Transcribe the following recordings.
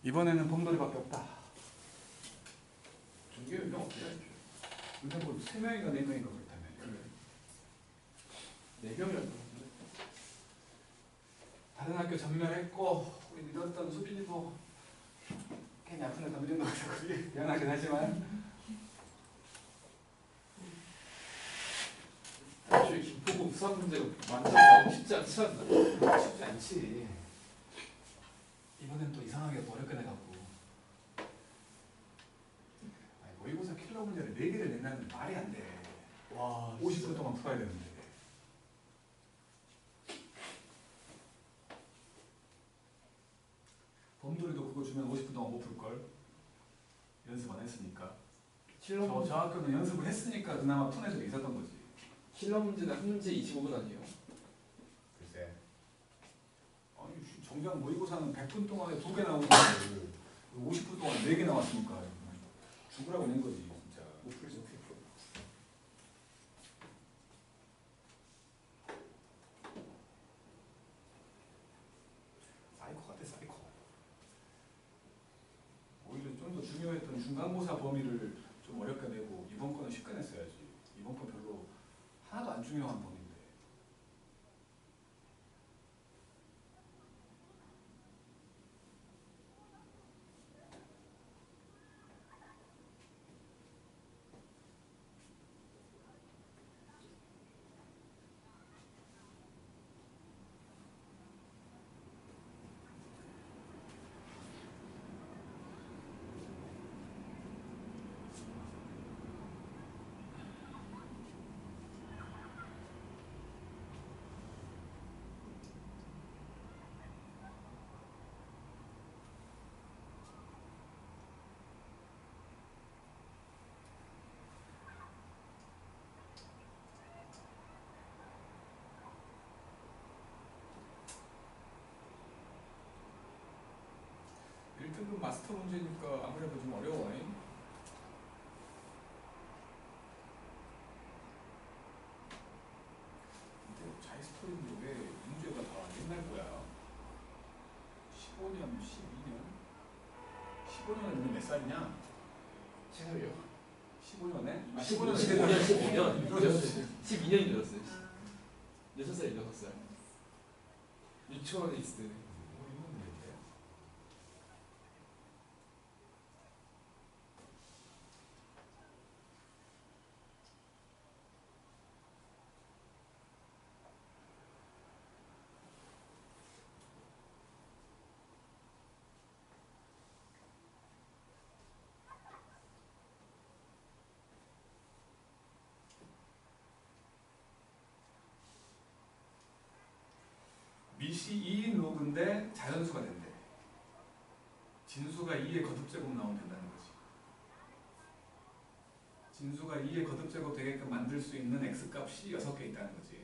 이번에는 봄돌이밖에 없다. 중계 운영 어떻게 하죠? 근데 뭐 3명인가 4명인가 그렇다며. 그래. 4명이라고 하는데. 다른 학교 전멸했고 우리 믿었던 수빈이도 괜히 아픈 데다 믿은 것 같아서 미안하긴 하지만 애초에 김포공 수학 문제가 만점 나오기 쉽지 않지 않나? 쉽지 않지. 이번엔 또 이상하게 또 어렵게 내갖고 아니, 모의고사 킬러 문제를 4개를 내면 말이 안 돼. 와, 50분 동안 풀어야 되는데. 범돌이도 그거 주면 50분 동안 못 풀걸. 연습 안 했으니까. 저 학교는 연습을 했으니까 그나마 푼 애들이 있었던 거지. 킬러 문제는 한 문제 25분 아니에요? 글쎄. 아니 정작 모의고사는 100분 동안에 2개 나오는데 50분 동안 4개 나왔으니까 죽으라고 낸 거지 진짜. 못 풀지 어떻게 풀어? 사이코 같아 사이코. 오히려 좀 더 중요했던 중간고사 범위를 좀 어렵게 내고 이번 거는 쉽게 냈어야지. 이번 거 별로 하나도 안 중요한 범위인데. 일등급 마스터 문제니까 아무래도 좀 어려워. 근데 자이스토리인데 왜 문제가 다 옛날 거야? 15년, 12년? 15년에 너는 몇 살이냐? 생각이요? 15년에? 15년, 15년에 12년, 12년이 늘었어요. 6살, 6살. 유치원에 있을 때. 미시 2인 로그인데 자연수가 된대. 진수가 2의 거듭제곱 나오면 된다는 거지. 진수가 2의 거듭제곱 되게끔 만들 수 있는 x값이 6개 있다는 거지.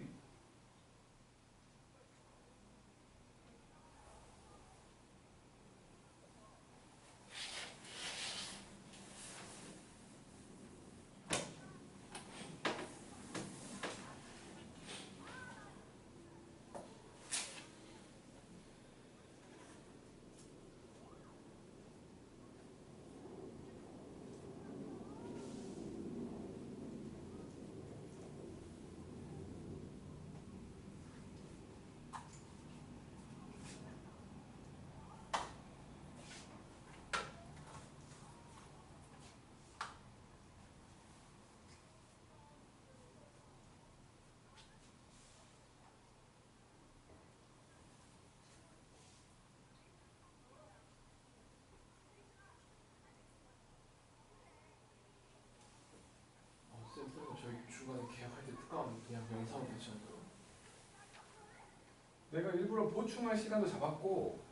저희 중간에 계약할 때 특강 그냥 영상으로 되지 않나요? 내가 일부러 보충할 시간도 잡았고,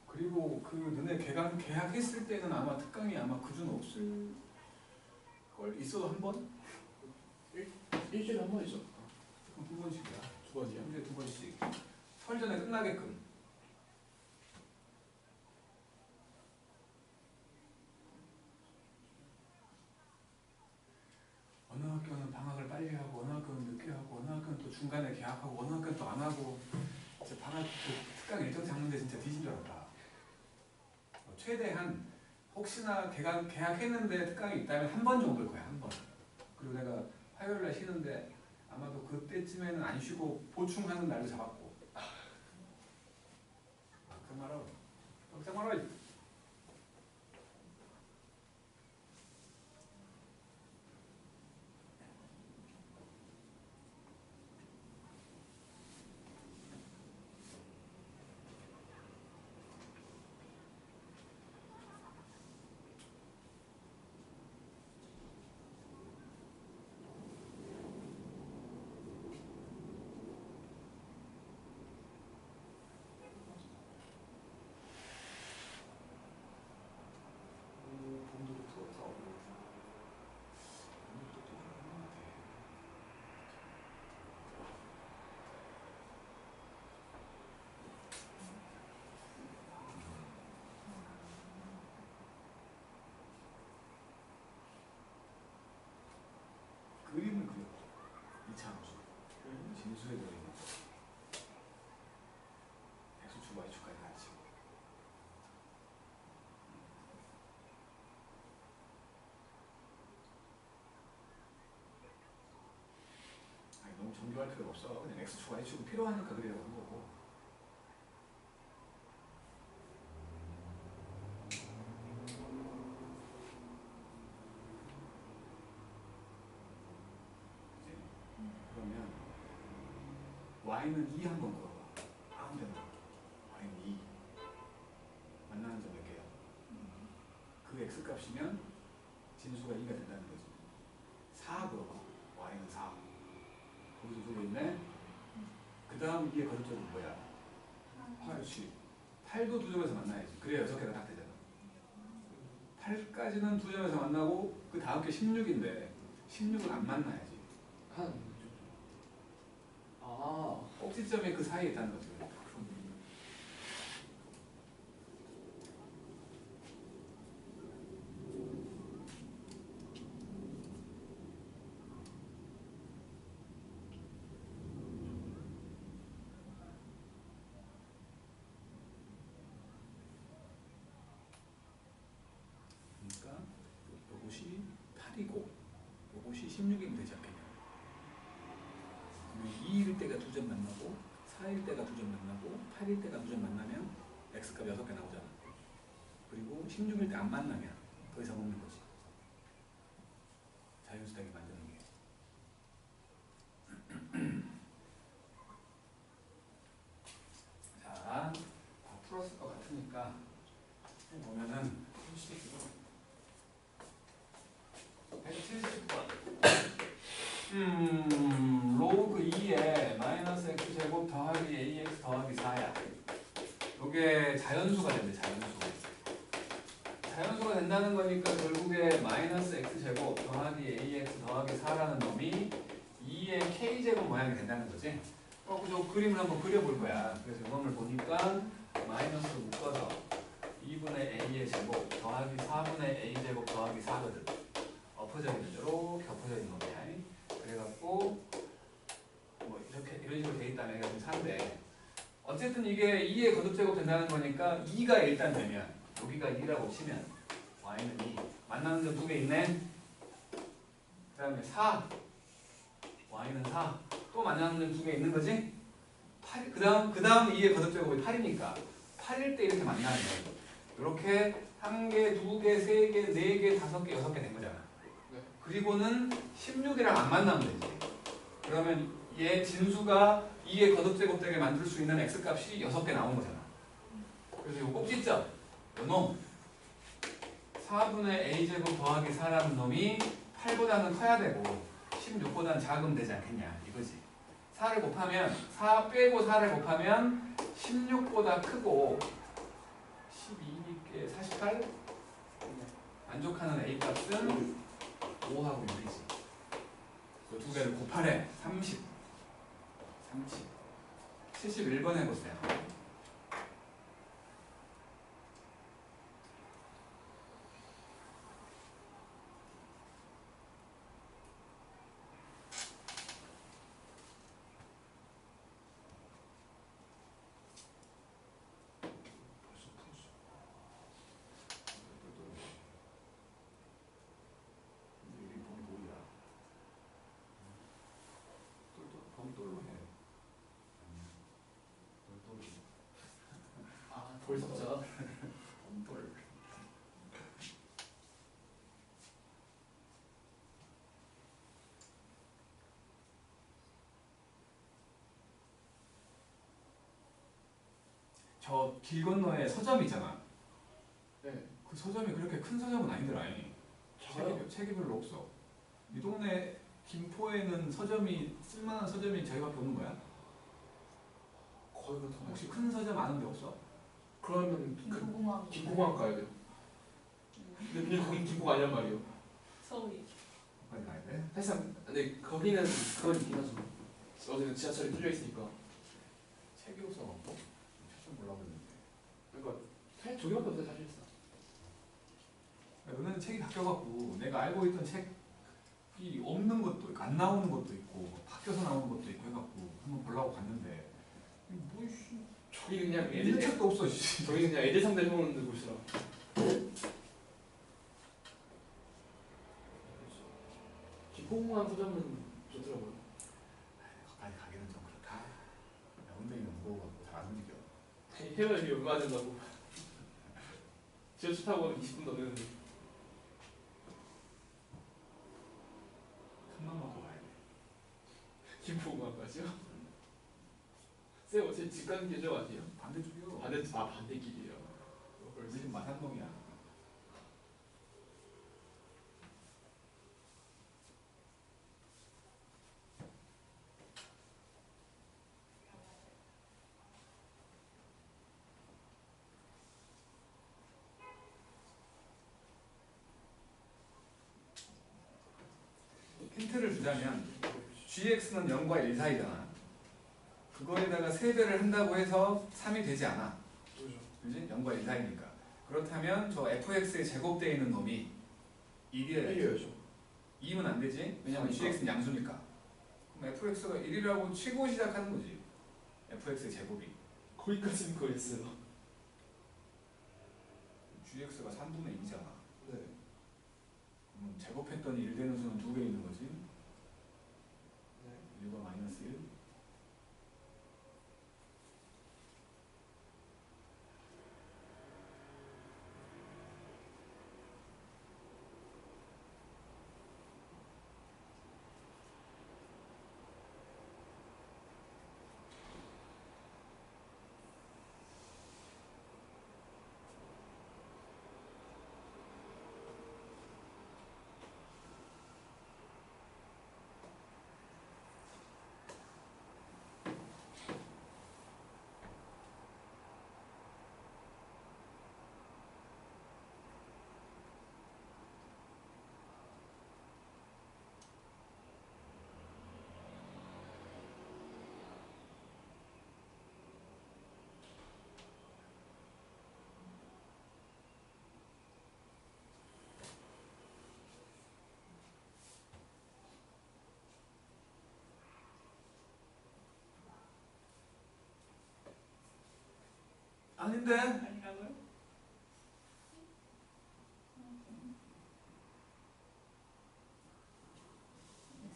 그리고 그 너네 계약했을 때는 아마 특강이 아마 그중 없을 걸. 있어도 한 번? 일주일에 한 번이죠. 그럼 2번씩이야. 2번이요? 일주일에 2번씩. 설 전에 끝나게끔. 어느 학교는 방학을 빨리 하고, 어느 학교는 늦게 하고, 어느 학교는 또 중간에 계약하고, 어느 학교는 또 안 하고. 진짜 방학 그 특강 일정 잡는데 진짜 뒤진 줄 알았다. 최대한 혹시나 계약했는데 특강이 있다면 한 번 정도일 거야. 한 번. 그리고 내가 화요일날 쉬는데 아마도 그때쯤에는 안 쉬고 보충하는 날도 잡았고. 걱정 말아. 걱정 말아. 봄도 뜨겁다. 그림을 그려. 이차함수. 진수의 그림. X축, Y축까지 같이. 아니, 너무 정교할 필요가 없어. 그냥 X축, Y축이 필요하니까 그리려고 한 거고. 이제 그러면 Y는 2 한번 그어봐. 아무 데나. Y는 2. 만나는 점 몇 개야? 그 X 값이면 진수가 2가 된다는 거지. 4 그어봐. Y는 4. 거기서 두 개 있네. 그 다음 이게 거듭적은 뭐야? 8치. 8도 두 점에서 만나야지. 그래야 6개가 딱 되잖아. 8까지는 두 점에서 만나고 그 다음 게 16인데 16은 안 만나야지. 한 아, 꼭지점이 그 사이에 있다는 거지. 그러니까 요것이 8이고 요것이 16이면 되지 않겠냐. 그러면 2일 때가 두 점 만나고 4일 때가 두 점 만나고 8일 때가 두 점 만나면 X값 6개 나오잖아. 그리고 16일 때 안 만나면 더 이상 없는 거지. 자연수탁이 만드는 게. 자, 다 풀었을 것 같으니까 보면은 170번. 로그 2에 마이너스 x제곱 더하기 ax 더하기 4야. 이게 자연수가 된대. 자연수가 된다는 거니까 결국에 마이너스 x제곱 더하기 ax 더하기 4라는 놈이 2의 k제곱 모양이 된다는 거지. 저 그림을 한번 그려볼 거야. 그래서 이놈을 보니까 마이너스 묶어서 2분의 a의 제곱 더하기 4분의 a제곱 더하기 4거든. 엎어져 있는 대로 겹쳐져 있는 놈이야. 그래갖고 뭐 이렇게 이런 식으로 돼 있다면 얘가 좀 산데 어쨌든 이게 2의 거듭제곱 된다는 거니까 2가 일단 되면 여기가 2라고 치면 y는 2 만나는 점 두 개 있네. 그 다음에 4 y는 4 또 만나는 점 두 개 있는 거지. 8, 그 다음 2의 거듭제곱이 8이니까 8일 때 이렇게 만나면 이렇게 1개, 2개, 3개, 4개, 5개, 6개 된 거잖아. 네. 그리고는 16이랑 안 만나면 되지. 그러면 얘 진수가 2의 거듭제곱 되게 만들 수 있는 x값이 6개 나온 거잖아. 그래서 이 꼭지점, 요 놈 4분의 a제곱 더하기 4라는 놈이 8보다는 커야 되고 16보다는 작으면 되지 않겠냐 이거지. 4를 곱하면 4 빼고 4를 곱하면 16보다 크고 12니까 48 만족하는 a값은 5하고 6이지. 그 두 개를 곱하래. 30 71번 해보세요. 돌 섞자. 돌. 저 길 건너에 서점 있잖아. 네. 그 서점이 그렇게 큰 서점은 아니더라. 작아요. 책이 별로 없어. 이 동네 김포에는 서점이 쓸만한 서점이 저희밖에 없는 거야? 거의 그렇다. 혹시 큰 서점 아는 데 없어? 그러면 김포공항. 김포공항 가야 돼요. 근데 거긴 김포가 아니란 말이에요. 서울이. 거기까지 가야 돼? 사실상 근데 거기는 그건 있긴 하죠. 어제는 지하철이 뚫려 있으니까. 책이 없어갖고 좀 몰라보는데. 그러니까 사실 저기밖에 없어요 사실상. 너는 책이 바뀌어갖고 내가 알고 있던 책이 없는 것도 있고 안 나오는 것도 있고 뭐 바뀌어서 나오는 것도 있고 해갖고 한번 보려고 갔는데 뭐 저기는 그냥 읽는 책도 없어. 씨. 저기는 그냥 애들 상대 해오는 곳이라. 김포공항 서점은 좋더라고요. 거기까지 가기는 좀 그렇다. 야, 엉덩이가 무거워갖고 잘 안 움직여. 해외에 얼마 된다고. 지하철 타고 20분 넘는데. 3만 먹고 가야 돼. 김포공항까지요? 쌤 어제 집 가는 길저 아니에요? 반대쪽이요. 반대길이에요. 우리 집 마산동이야. 힌트를 주자면 gx는 0과 1 사이잖아. 그거에다가 세배를 한다고 해서 3이 되지 않아. 그죠. 그지? 0과 1 사이니까. 그렇다면 저 fx에 제곱되어 있는 놈이 1이어야지. 1이어야죠. 2면 안 되지? 왜냐면 그러니까. gx는 양수니까. 그럼 fx가 1이라고 치고 시작하는 거지. fx의 제곱이. 거기까지는 거였어요. gx가 3분의 2잖아. 네. 그럼 제곱했더니 1 되는 수는 2개 있는 거지. 네. 1과 마이너스 1. 아닌데? 아니라고요?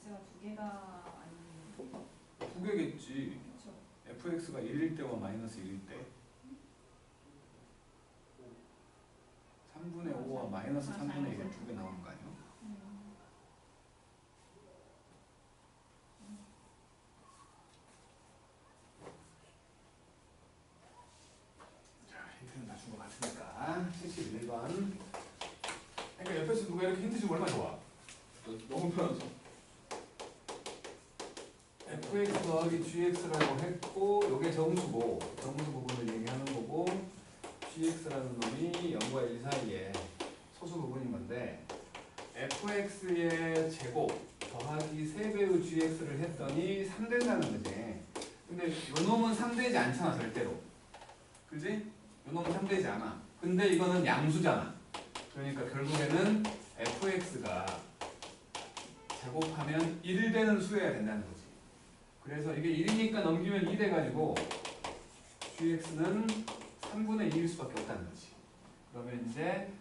x가 두 개가 아닌. 2개겠지. 그렇죠. fx가 1일 때와 마이너스 1일 때 3분의 5와 마이너스 3분의 1이 2개 나오는 거 아니야? 자, 힌트는 다 준 것 같으니까 71번. 그러니까 옆에서 누가 이렇게 힌트 주면 얼마나 좋아? 너무 편하죠. fx 더하기 gx라고 했고 요게 정수고 정수 부분을 얘기하는 거고 gx라는 놈이 0과 1 사이에 소수 부분인 건데 fx의 제곱 더하기 3배의 gx를 했더니 3 된다는 거지. 근데 요 놈은 3 되지 않잖아 절대로. 그지? 요 놈은 3 되지 않아. 근데 이거는 양수잖아. 그러니까 결국에는 fx가 제곱하면 1 되는 수여야 된다는 거지. 그래서 이게 1이니까 넘기면 2 돼가지고 gx는 3분의 2일 수밖에 없다는 거지. 그러면 이제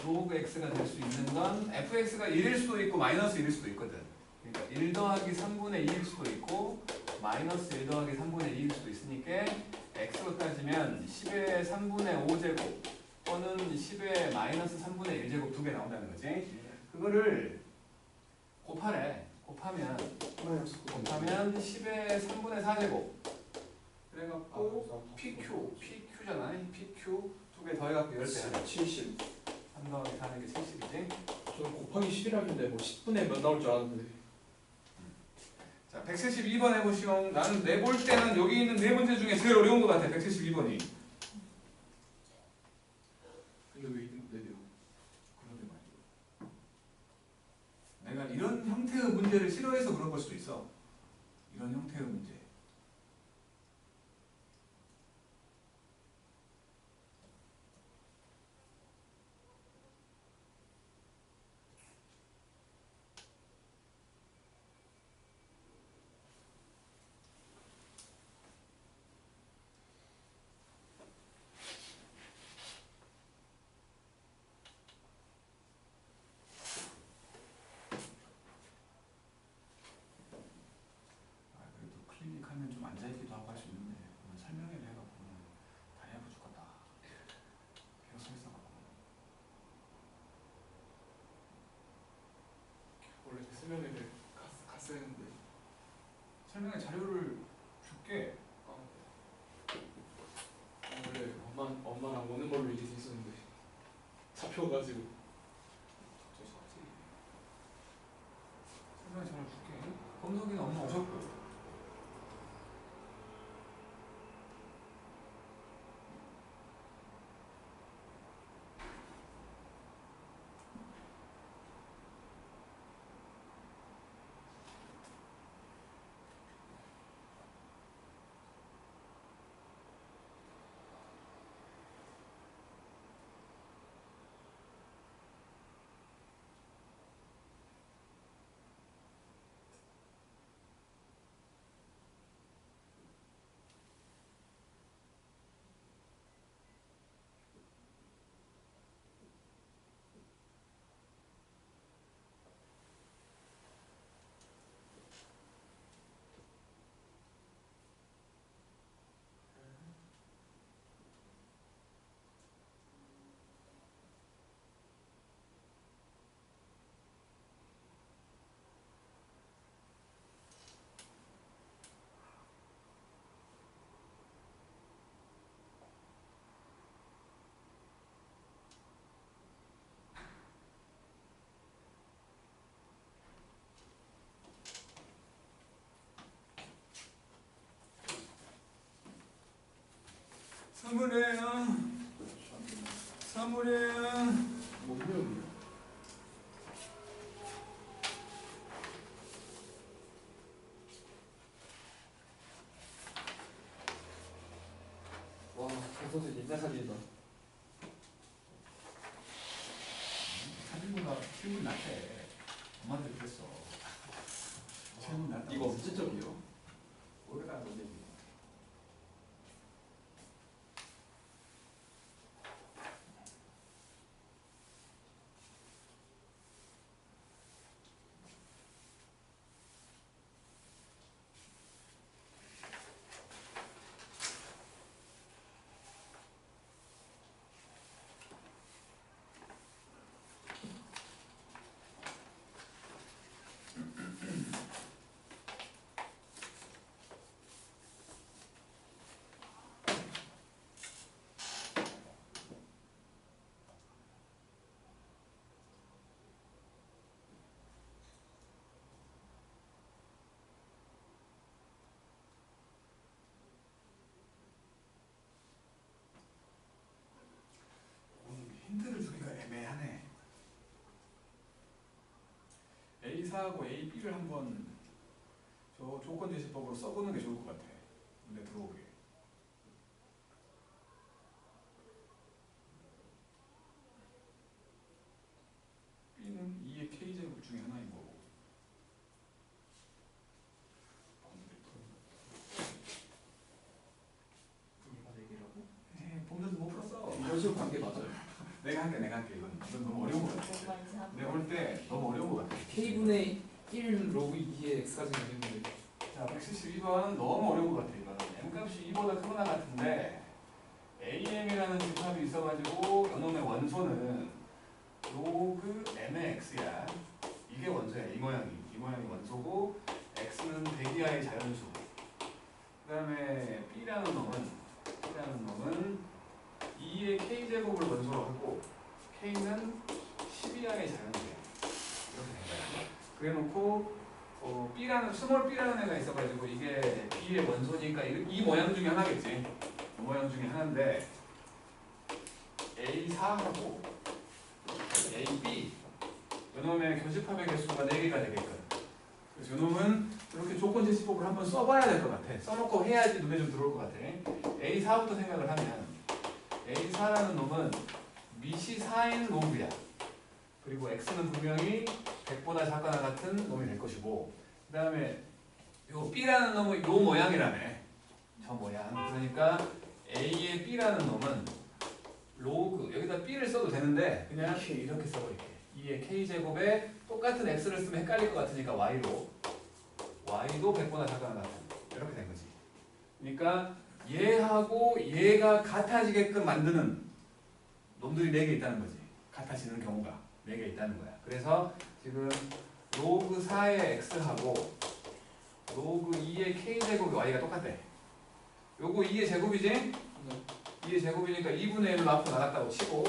로그 x가 될 수 있는 건 fx가 1일 수도 있고 마이너스 1일 수도 있거든. 그러니까 1 더하기 3분의 2일 수도 있고 마이너스 1 더하기 3분의 2일 수도 있으니까 x로 따지면 10의 3분의 5제곱 또는 10의 마이너스 3분의 1제곱 두 개 나온다는 거지. 그거를 곱하래. 곱하면 10의 3분의 4제곱 그래갖고 PQ잖아. PQ 두 개 더해갖고 10배 70. 3 더하기 4는 게 70이지. 저는 곱하기 11하길래 뭐 10분의 몇 나올 줄 알았는데. 자, 172번 해보시오. 나는 내볼 때는 여기 있는 네 문제 중에 제일 어려운 것 같아. 172번이. 근데 왜 이랬는데요? 그러게 말이야. 내가 이런 형태의 문제를 싫어해서 그런 걸 수도 있어. 이런 형태의 문제. 그래도 클리닉하면 좀 앉아있기도 하고 할 수 있는데 오늘 설명회를 해갖고 다리 아파 죽겠다. 계속 서 있어갖고. 원래 설명회를 갔어야 했는데. 설명회 자료를 줄게. 원래 엄마랑 오는 걸로 얘기해 있었는데 잡혀가지고. 어쩔 수 없지. 설명회 자료 줄게. 검석이는 엄마 오셨고. 사물이에요. 뭐 분명이요? 와, 선생 옛날 사진이다. 사진보다 실물이 낫대. 엄마한테 그랬어. 실물이 낫다. 이거 언제적이요? 오래간 건데. 힌트를 주기가 애매하네. A4하고 AB를 한번 저 조건 제시법으로 써보는 게 좋을 것 같아. 눈에 들어오게. B는 2의 K제곱 중에 하나인 거고. 이가 4개라고? 범죄도 못 풀었어. 이런 식으로 관계 맞아요. 내가 할게. 이건 너무 어려운 것 같아. 내가 볼 때 너무 어려운 것 같아. K분의 1 로그 2의 X까지 되는데 자, 172번 너무 어려운 것 같아. 이거는 m값이 2보다 크거나 같은데 am이라는 집합이 있어가지고 요놈의 원소는 로그 m의 x야. 이게 원소야. 이 모양이 원소고 x는 대기하의 자연수. 그 다음에 b라는 놈은 2의 k제곱을 원소로 하고 k는 12하의 자연수야. 이렇게 된 거야. 그래놓고 b라는 스몰 b라는 애가 있어가지고 이게 b의 원소니까 이 모양 중에 하나겠지. 이 모양 중에 하나인데 A4하고 AB 요놈의 교집합의 개수가 4개가 되겠거든. 그래서 요놈은 이렇게 조건 제시법을 한번 써봐야 될 것 같아. 써놓고 해야지 눈에 좀 들어올 것 같아. A4부터 생각을 하면 A4라는 놈은 밑이 4인 로그야. 그리고 x는 분명히 100보다 작거나 같은 놈이 될 것이고, 그 다음에 요 b라는 놈은 요 모양이라며. 저 모양. 그러니까 a의 b라는 놈은 로그, 여기다 b를 써도 되는데 그냥 이렇게 써버릴게. 2의 k제곱에 똑같은 x를 쓰면 헷갈릴 것 같으니까 y도 100보다 작거나 같은 이렇게 된 거지. 그러니까 얘하고 얘가 같아지게끔 만드는 놈들이 4개 있다는 거지. 같아지는 경우가 4개 있다는 거야. 그래서 지금 로그 4의 x하고 로그 2의 k제곱의 y가 똑같대. 요거 2의 제곱이지? 네. 2의 제곱이니까 2분의 1로 앞으로 나갔다고 치고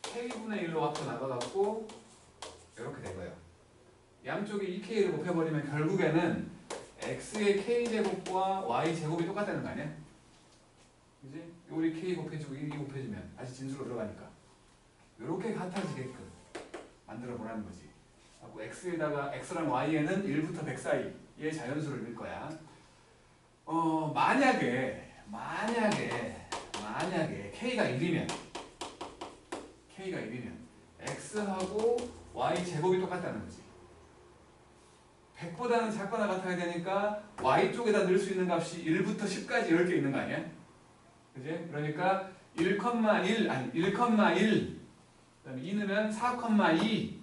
k분의 1로 앞으로 나가갖고 이렇게 된 거예요. 양쪽에 2k를 곱해버리면 결국에는 x의 k제곱과 y제곱이 똑같다는 거 아니야? 그지? 우리 k 곱해주고 1 곱해주면 다시 진수로 들어가니까 이렇게 같아지게끔 만들어 보라는 거지. 하고 x에다가 x랑 y에는 1부터 100 사이의 자연수를 넣을 거야. 만약에 k가 1이면 x하고 y 제곱이 똑같다는 거지. 100보다는 작거나 같아야 되니까 y 쪽에다 넣을 수 있는 값이 1부터 10까지 10개 있는 거 아니야? 그지? 그러니까 1,1 그다음에 2 넣으면 4,2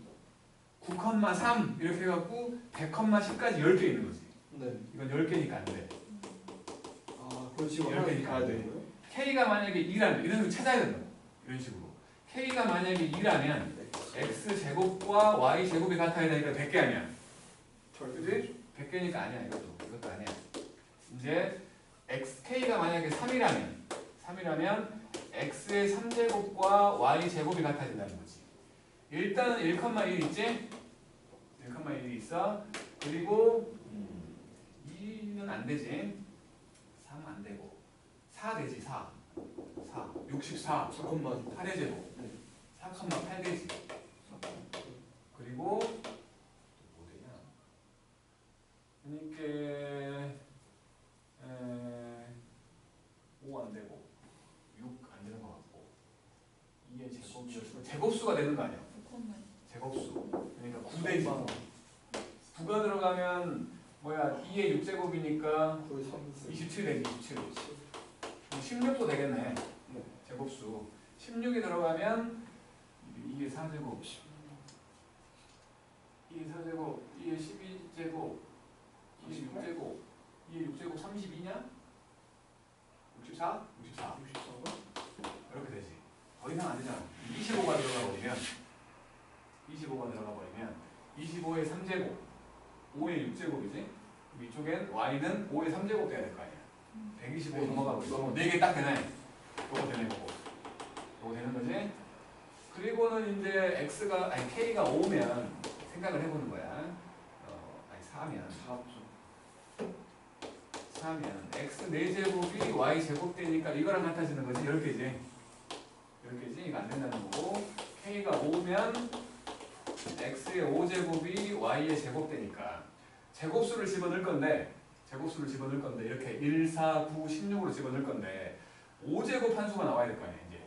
9,3 이렇게 해갖고 100,10까지 10개 있는 거지. 네. 이건 10개니까 안 돼. 아, 그걸 지금 10개니까 하나씩 안 가야 돼. 되는 거예요? k가 만약에 2라면 이런 거 찾아야 된다. 이런 식으로. k가 만약에 2라면 x 제곱과 y 제곱이 같아야 되니까 100개 아니야. 그지? 100개니까 아니야. 이것도 아니야. 이제 k가 만약에 3이라면 x의 3제곱과 y 제곱이 같아진다는 거지. 일단은 1,1 있지? 1,1이 있어. 그리고 2는 안 되지. 3 안 되고 4 되지. 4 64 4콤마 8의 제곱 4,8 되지. 그리고 뭐 되냐? 그러니까 5 안 되고 6 안 되는 것 같고 2의 제곱수가 되는 거 아니야? 제곱수. 그러니까 9 되지. 9가 들어가면 2의 6제곱이니까 거의 3 27 되지. 27. 16도 되겠네. 제곱수. 16이 들어가면 2의 4제곱 2의 4제곱 2의 12제곱 2의 6제곱 2의 6제곱 32냐? 64? 64 이렇게 되지. 더 이상 안 되잖아. 25가 들어가 버리면 25의 3제곱 5의 6제곱이지. 이쪽엔 y는 5의 3제곱 돼야 될 거 아니야. 125 넘어가고 있어. 4개 딱 되네. 요거 되네. 요거 되는 거지. 그리고는 이제 k가 5면 생각을 해보는 거야. 4면 x 4제곱이 y 제곱 되니까 이거랑 같아지는 거지. 10개지. 이거 안 된다는 거고, k가 5면 x의 5제곱이 y의 제곱 되니까 제곱수를 집어넣을 건데 이렇게 1, 4, 9, 16으로 집어넣을 건데 5제곱 한수가 나와야 될 거 아니야 이제.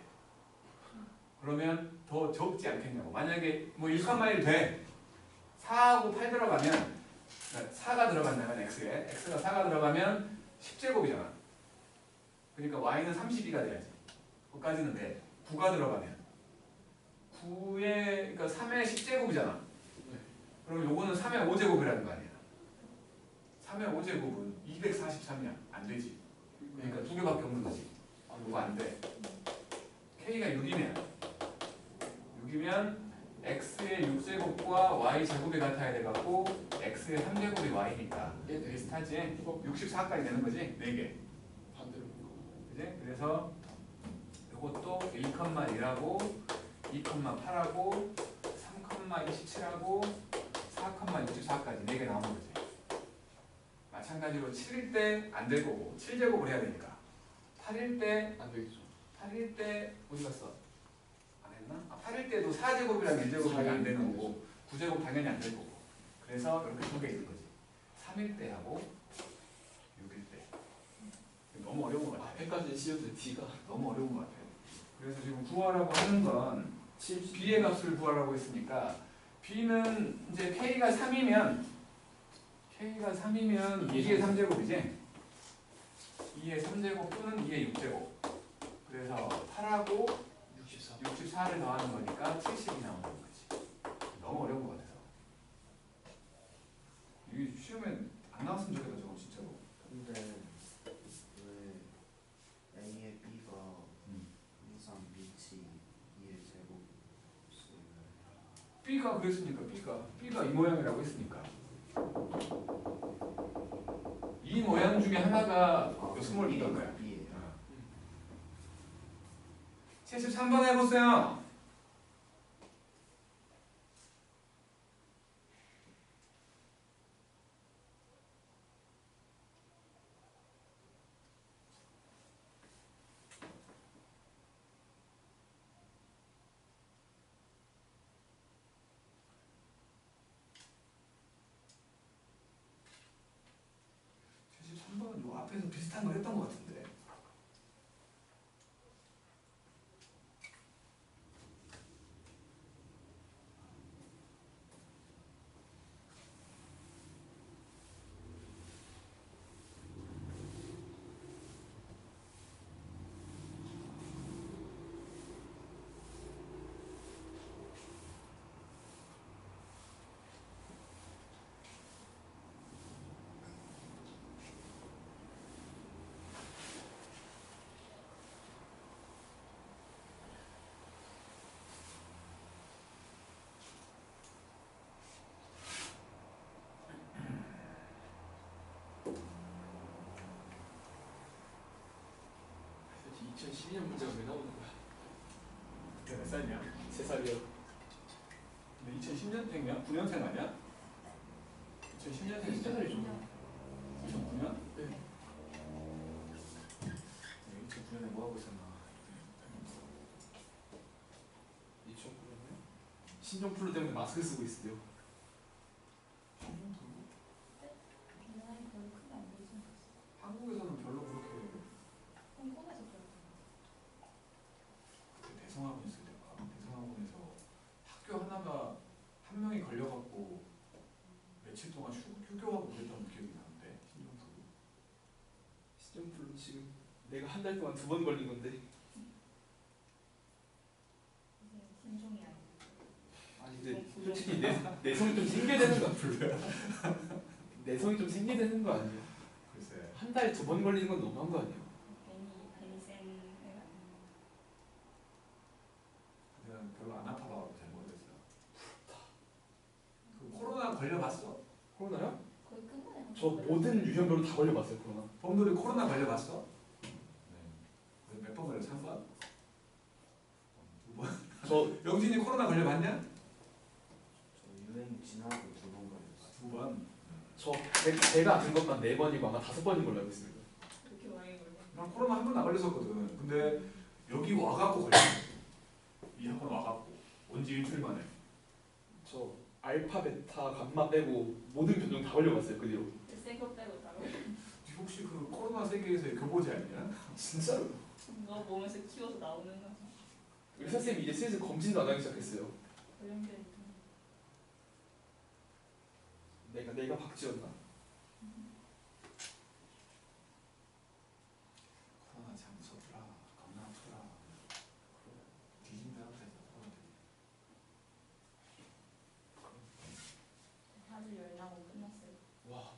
그러면 더 적지 않겠냐고. 만약에 1,1 돼. 4하고 8 들어가면 4가 들어간다면 x가 4가 들어가면 10제곱이잖아. 그러니까 y는 32가 돼야지. 그거까지는 돼. 9가 들어가면 9의 그러니까 3의 10제곱이잖아. 그럼 요거는 3의 5제곱이라는 거 아니야. 3의 5제곱은 243이야. 안 되지. 그러니까 두 개밖에 없는 거지. 이거 안 돼. K가 6이면 X의 6제곱과 Y제곱이 같아야 돼갖고 X의 3제곱이 Y니까 비슷하지? 64까지 되는 거지? 4개. 반대로. 그지? 그래서 이것도 1,1하고 2,8하고 3,27하고 4,64까지 4개 나오는 거지. 마찬가지로 7일 때 안 될 거고 7제곱을 해야 되니까 8일 때 안 되겠죠. 8일 때 어디 갔어? 안 했나? 8일 때도 4제곱이랑 1제곱이 안 되는 거고 9제곱 당연히 안 될 거고 그래서 이렇게 두 개 있는 거지. 3일 때하고 6일 때. 너무 어려운 것 같아. 앞에까지 씌워도 D가 너무 어려운 것 같아요. 그래서 지금 구하라고 하는 건 B의 값을 구하라고 했으니까 B는 이제 K가 3이면 2의 3제곱이지? 2의 3제곱 또는 2의 6제곱. 그래서 8하고 64. 64를 더하는 거니까 70이 나오는 거지. 너무 어려운 것 같아서. 이게 시험에 안 나왔으면 좋겠다, 저거 진짜로. 근데 왜 A의 B가 항상 밑이 2의 제곱 B가 그랬으니까 B가 이 모양이라고 했으니까. 이 모양 중에 하나가 요 스몰 B인 거야. B예요. 73번 해보세요. 요 앞에서 비슷한 걸 했던 것 같은데. 도대체 2012년 문제가 왜 나오는 거야? 몇 살이냐? 3살이요. 근데 2010년생이야? 9년생 아니야? 2010년생이잖아. 2009년? 네. 2009년에 뭐 하고 있었나? 2009년에 신종플루 때문에 마스크 쓰고 있었대요. 한국에서는 별로 그렇게 그때 대성학원 있을 때가 대성학원에서 학교 하나가 한 명이 걸려갖고 며칠 동안 휴교하고 그랬던 기억이 나는데 신종플루 지금 내가 한 달 동안 2번 걸린 건데. 신종이 아니 근데 솔직히 내성이 좀 생겨야 되는 거 별로야. 내성이 좀 생겨야 되는 거 아니에요? 글쎄 한 달에 2번 걸리는 건 너무한 거 아니에요? 괜히 센 애가 내가 별로 안 아파봐서 잘 모르겠어요. 그 코로나 걸려봤어? 코로나요? 거의 끝나요. 저 모든 유형별로 다 걸려봤어요 코로나. 범돌이 코로나 걸려봤어? 네. 몇 번 걸렸어? 한 번? 두 번? 저 영진이 코로나 걸려봤냐? 저 유행 지나고 2번 걸렸어요. 두 번. 제가 아픈 것만 4번이고 아마 5번인 걸로 알고 있습니다. 그렇게 많이 걸려. 난 코로나 한 번도 안 걸렸었거든. 근데 여기 와갖고 걸렸어. 이 학원 와갖고 온지 일주일 만에. 저 알파, 베타, 감마 빼고 모든 변종 다 걸려봤어요 그 뒤로. 센거 빼고 다 걸려. 혹시 그 코로나 세계에서의 교보제 아니냐? 진짜로? 너 몸에서 키워서 나오는 거. 의사 쌤이 이제 슬슬 검진도 안 하기 시작했어요. 전염병. 내가 박쥐였나? 코로나 참 무섭더라. 겁나 아프더라. 뒤진다 그래서 다들 열 나고 끝났어요. 와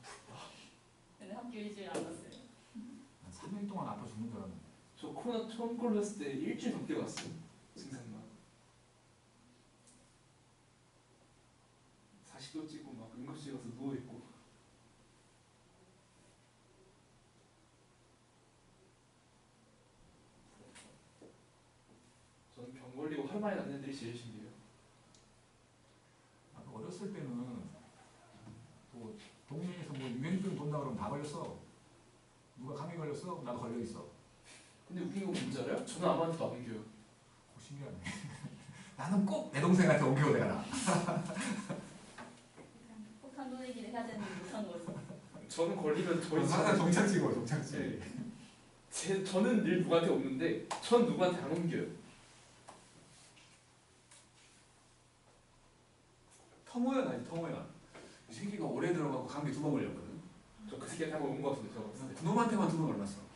코로나 처음 걸렸을 때 일주일 넘게 갔어. 증상만. 40도 찍고 막 응급실 가서 누워 있고. 저는 병 걸리고 하루 만에 낫는 애들이 제일 신기해요. 아까 어렸을 때는 뭐 동네에서 뭐 유행병 돈다 그러면 다 걸렸어. 누가 감기 걸렸어? 나도 걸려 있어. 근데 웃긴 건 뭔지 알아요? 저는 아무한테도 안 옮겨요. 신기하네. 나는 꼭 내 동생한테 옮기고 내가. 폭탄 돌리기를 해야 되는데 못한 거였어. 저는 걸리면 저희 항상 동창치고 동창치. 네. 저는 늘 누구한테 없는데 전 누구한테 안 옮겨요. 터모연 아니 터모연. 이 새끼가 오래 들어가고 감기 2번 걸렸거든. 저 그 새끼한테 한번 온 것 같은데 제가 봤을 때. 그놈한테만 2번 걸렸어.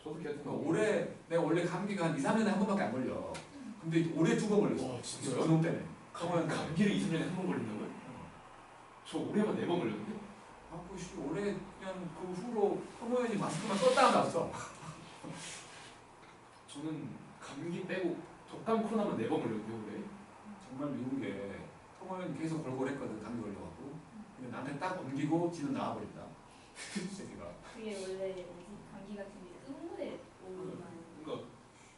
저도 걔한테 그러니까 올해 내가 원래 감기가 한 2, 3년에 한 번밖에 안 걸려. 근데 올해 2번 걸렸어. 와 진짜요? 그놈 때문에. 터모연 때문에. 감기를 2, 3년에 한 번 걸린다고요? 저 올해만 4번 걸렸는데? 아, 그 올해 그냥 그 후로 터모연이 마스크만 썼다가 나왔어. 저는 감기 빼고 독감 코로나만 4번 걸렸는데 올해. 정말 미국에 터모연이 계속 골골했거든. 감기 걸려갖고. 근데 나한테 딱 옮기고 지는 나와버린다. 이 새끼가. 그게 원래 뭐지 감기 같은 게 끝물에 오기만. 그러니까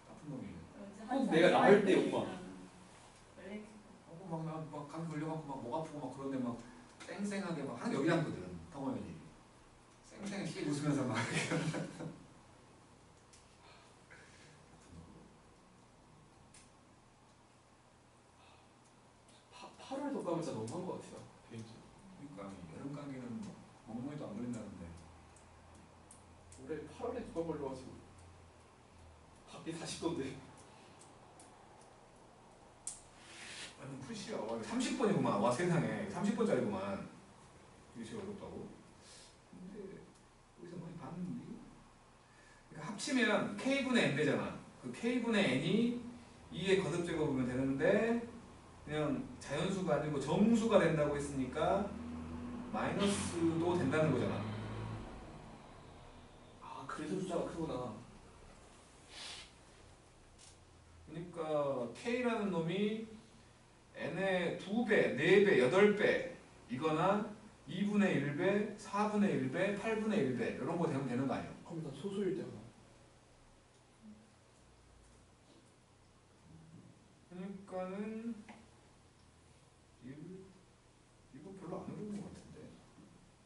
나쁜 놈이. 꼭 내가 나을 때 엄마. 원래 막 감기 걸려갖고 막 목 아프고 막 그런데 막 쌩쌩하게 막 항상 여기 앉거든. 터모연이. 쌩쌩하게 씩 웃으면서 막. 8월 독감은 진짜 너무한 것 같아요. 개인적으로. 그러니까 여름 감기는 멍멍이도 안 걸린다는데. 올해 8월에 독감 걸려가지고 밖에 40도인데. 완전 푸시야. 30번이구만. 와 세상에 30번짜리구만. 이게 제일 어렵다고? 근데 여기서 많이 봤는데. 그러니까 합치면 K분의 N 되잖아. 그 K분의 N이 2의 거듭 제곱이면 되는데 그냥 자연수가 아니고 정수가 된다고 했으니까 마이너스도 된다는 거잖아. 아 그래서 숫자가 크구나. 그러니까 K라는 놈이 N의 2배, 4배, 8배 이거나 2분의 1배, 4분의 1배, 8분의 1배 이런 거 되면 되는 거 아니야? 그럼 난 소수일 때구나. 그러니까는 이거 별로 안 어려운 것 같은데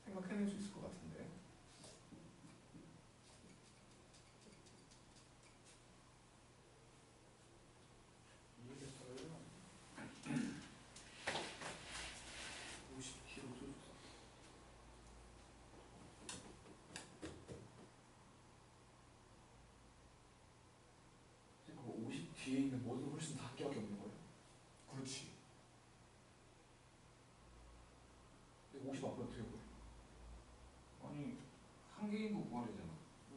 생각해낼 수 있을 것 같은데. 이해됐어요? 50kg 소수. 그러니까 50 뒤에 있는 모든 훨씬 다 한 개밖에 없는 거예요. 그렇지. 근데 50 앞으로 어떻게 보여? 아니 한 개인 거 구하려잖아.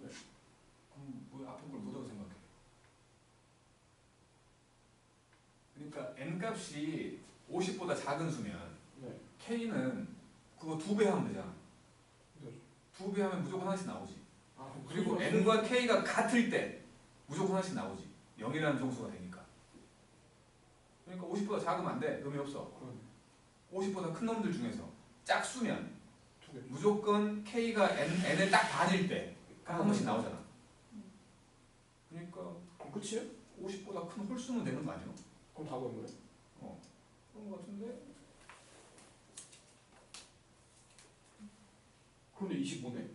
네. 그럼 왜 앞에 걸 보자고 생각해? 그러니까 N 값이 50보다 작은 수면 네. K는 그거 2배 하면 되잖아. 네. 2배 하면 무조건 하나씩 나오지. 아, 그럼 그리고 소수가 N과 K가 같을 때 무조건 하나씩 나오지. 0이라는 정수가 되니까. 그러니까 50보다 작으면 안 돼. 의미 없어. 그럼 50보다 큰 놈들 중에서 짝수면 두 개. 무조건 K가 N의 딱 반일 때 한 번씩 나오잖아. 그러니까 그럼 끝이에요? 50보다 큰 홀수는 되는 거 아니에요? 그럼 다 보는 거예요? 그런 거 같은데? 그런데 25네?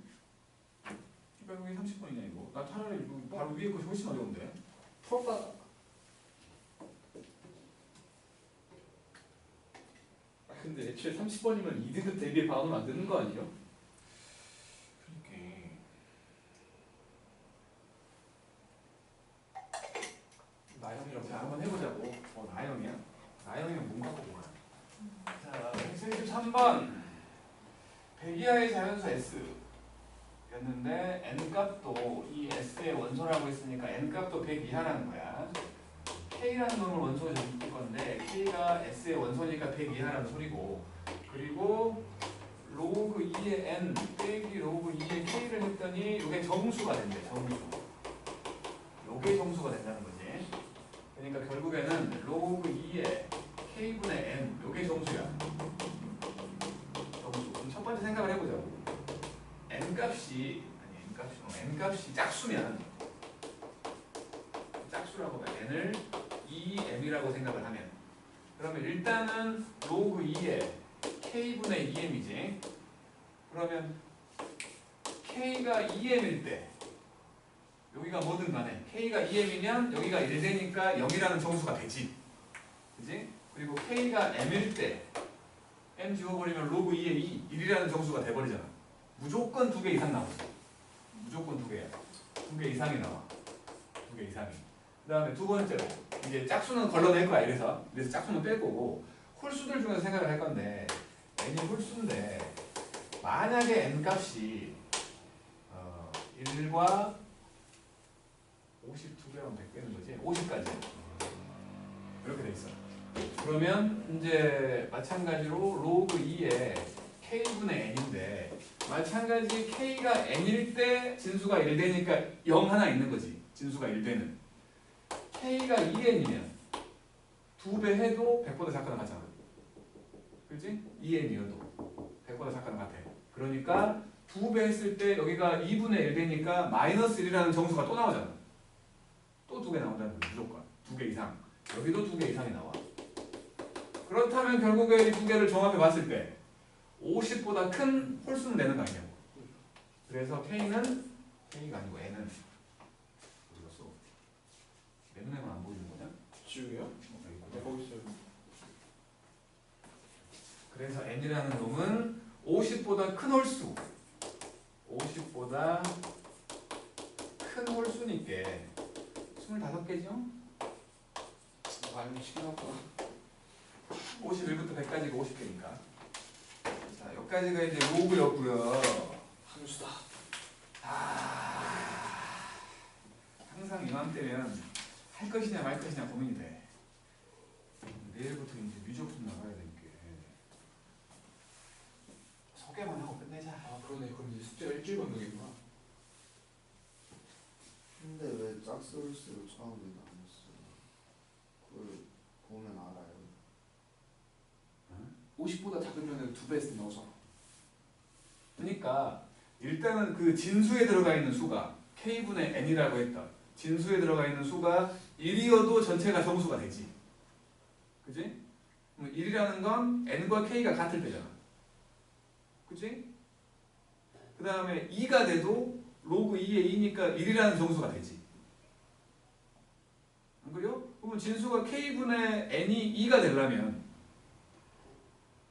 그러니까 왜 30번이냐 이거? 나 차라리 이거 바로 위에 것이 훨씬 어려운데? 풀었다. 근데 애초에 30번이면 2등급 대비에 반으로 안 되는 거 아니에요? 그러니까 나영이라고. 자 한번 해보자고. 나영이야? 나영이는 뭔가 보구나. 자 173번 100 이하의 자연수 S 였는데 N값도 이 S의 원소라고 했으니까 N값도 100 이하라는 거야. K라는 놈을 원소로 잡을 건데 K가 S의 원소니까 100 이하라는 소리고, 그리고 로그 2의 N 빼기 로그 2의 K를 했더니 이게 정수가 된대. 정수. 요게 정수가 된다는 거지. 그러니까 결국에는 로그 2의 k분의 n 요게 정수야. 정수. 그럼 첫 번째 생각을 해보자고. n 값이 n 값이 짝수면 짝수라고 봐. n을 2m이라고 생각을 하면 그러면 일단은 로그 2의 k분의 2m이지. 그러면 k가 2m일 때 여기가 뭐든 간에 k가 2m이면 여기가 1되니까 0이라는 정수가 되지. 그지? 그리고 k가 m일 때 m 지워버리면 로그 2의 2, 1이라는 정수가 돼버리잖아. 무조건 2개 이상 나오지. 무조건 2개야. 2개 이상이 나와. 2개 이상이. 그 다음에 두 번째로 이제 짝수는 걸러낼 거야. 그래서 짝수는 뺄 거고 홀수들 중에서 생각을 할 건데 n이 홀수인데 만약에 n 값이 1과 52배면 100배는 거지. 50까지 이렇게 돼 있어. 그러면 이제 마찬가지로 로그 2의 k분의 n인데 마찬가지 k가 n일 때 진수가 1되니까 0 하나 있는 거지. 진수가 1되는 k가 2n이면 2배 해도 100보다 작거나 같잖아. 그렇지? 2n이어도 100보다 작거나 같아. 그러니까 2배 했을 때 여기가 2분의 1 되니까 마이너스 1이라는 정수가 또 나오잖아. 또 2개 나온다는 거야. 무조건 2개 이상. 여기도 2개 이상이 나와. 그렇다면 결국에 이 두 개를 종합해 봤을 때 50보다 큰 홀수는 되는 거 아니냐고. 그래서 K가 아니고 N은 어디 갔어? 내 눈에만 안 보이는 거냐? 지우개요? 네, 거기 있어요. 그래서 N이라는 놈은 50보다 큰 홀수 50보다 큰 홀수니까 25개죠? 많이 시켜놨구나. 51부터 100까지가 50개니까. 자, 여기까지가 이제 로그였고요. 함수다. 항상 이맘때면 할 것이냐 말 것이냐 고민이 돼. 내일부터 이제 미적분 나가야 되니까 소개만 하고 끝내자. 아 그러네. 그럼 이제 숙제가 일주일 간격이구나. 근데 왜 짝수를 처음에 나눴어요? 그걸 보면 알아요. 50보다 작으면 2배 넣어서. 그러니까 일단은 그 진수에 들어가 있는 수가 k분의 n이라고 했다. 진수에 들어가 있는 수가 1이어도 전체가 정수가 되지. 그지? 1이라는 건 n과 k가 같을 때잖아. 그지? 그 다음에 2가 돼도 로그 2의 2니까 1이라는 정수가 되지. 안 그래요? 그러면 진수가 k분의 n이 2가 되려면